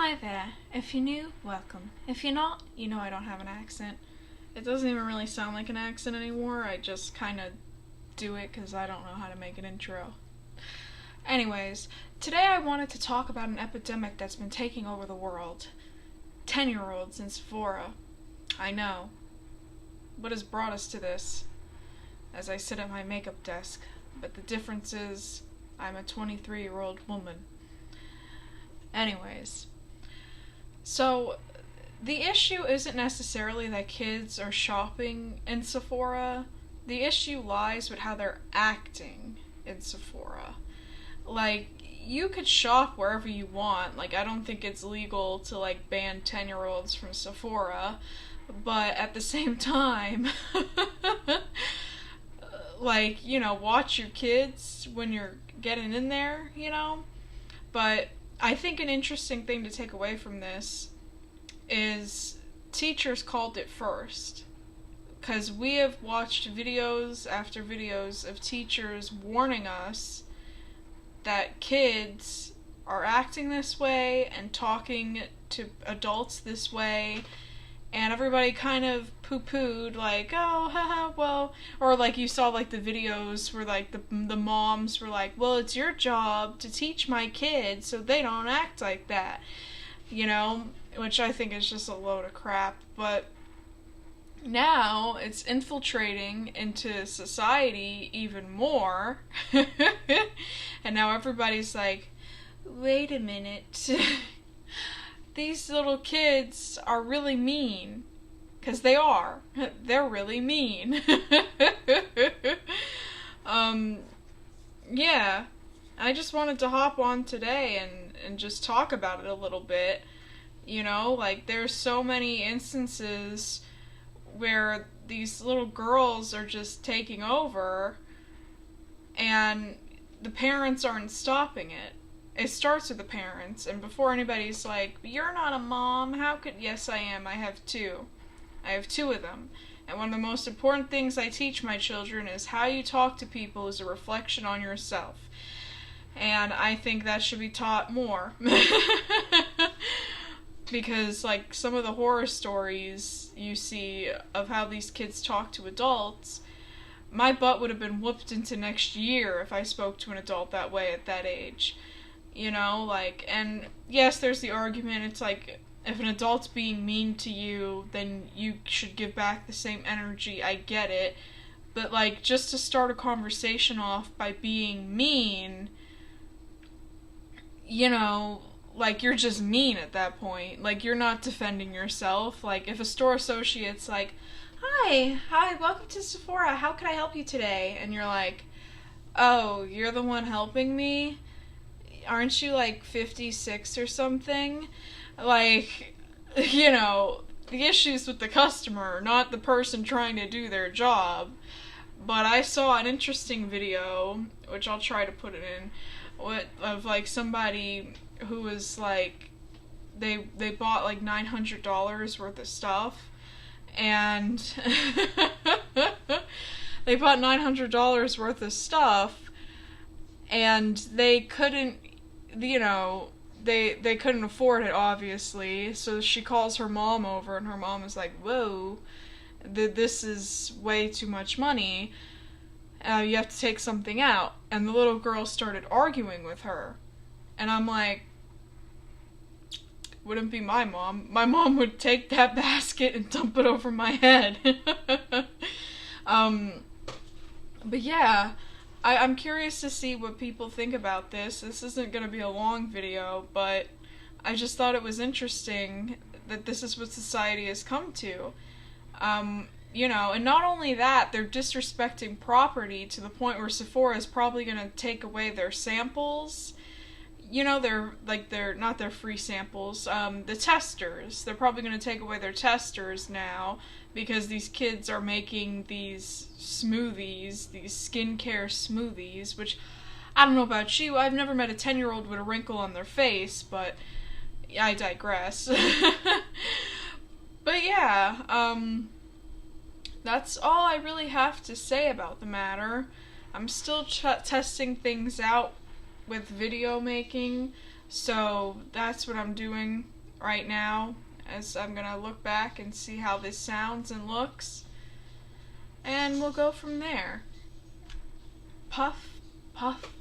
Hi there. If you're new, welcome. If you're not, you know I don't have an accent. It doesn't even really sound like an accent anymore. I just kind of do it because I don't know how to make an intro. Anyways, today I wanted to talk about an epidemic that's been taking over the world. 10-year-olds in Sephora. I know. What has brought us to this? As I sit at my makeup desk. But the difference is, I'm a 23-year-old woman. Anyways, so the issue isn't necessarily that kids are shopping in Sephora. The issue lies with how they're acting in Sephora. Like, you could shop wherever you want. Like, I don't think it's legal to, like, ban 10-year-olds from Sephora. But at the same time, like, you know, watch your kids when you're getting in there, you know? But I think an interesting thing to take away from this is teachers called it first. Because we have watched videos after videos of teachers warning us that kids are acting this way and talking to adults this way, and everybody kind of poo-pooed, like, oh, haha, well, or like you saw like the videos where like the moms were like, well, it's your job to teach my kids so they don't act like that, you know, which I think is just a load of crap. But now it's infiltrating into society even more, and now everybody's like, wait a minute, these little kids are really mean. Because they are. They're really mean. Yeah. I just wanted to hop on today and just talk about it a little bit. You know, like, there's so many instances where these little girls are just taking over and the parents aren't stopping it. It starts with the parents, and before anybody's like, you're not a mom, how could... Yes, I am. I have two. I have two of them. And one of the most important things I teach my children is how you talk to people is a reflection on yourself. And I think that should be taught more. Because, like, some of the horror stories you see of how these kids talk to adults, my butt would have been whooped into next year if I spoke to an adult that way at that age. You know, like, and yes, there's the argument, it's like, if an adult's being mean to you, then you should give back the same energy. I get it. But, like, just to start a conversation off by being mean, you know, like, you're just mean at that point. Like, you're not defending yourself. Like, if a store associate's like, hi, welcome to Sephora, how can I help you today? And you're like, oh, you're the one helping me? Aren't you, like, 56 or something? Like, you know, the issue's with the customer, not the person trying to do their job. But I saw an interesting video, which I'll try to put it in, of, like, somebody who was, like, they bought, like, $900 worth of stuff, and they bought $900 worth of stuff, and they couldn't, you know, they couldn't afford it, obviously, so she calls her mom over, and her mom is like, whoa, this is way too much money, you have to take something out. And the little girl started arguing with her, and I'm like, wouldn't be my mom. My mom would take that basket and dump it over my head. But yeah, I'm curious to see what people think about this. This isn't going to be a long video, but I just thought it was interesting that this is what society has come to. You know, and not only that, they're disrespecting property to the point where Sephora is probably going to take away their samples. You know, they're not their free samples, the testers. They're probably going to take away their testers now because these kids are making these smoothies, these skincare smoothies, which, I don't know about you, I've never met a 10-year-old with a wrinkle on their face, but I digress. But yeah, that's all I really have to say about the matter. I'm still testing things out with video making, So that's what I'm doing right now, as I'm gonna look back and see how this sounds and looks, and we'll go from there. Puff, puff,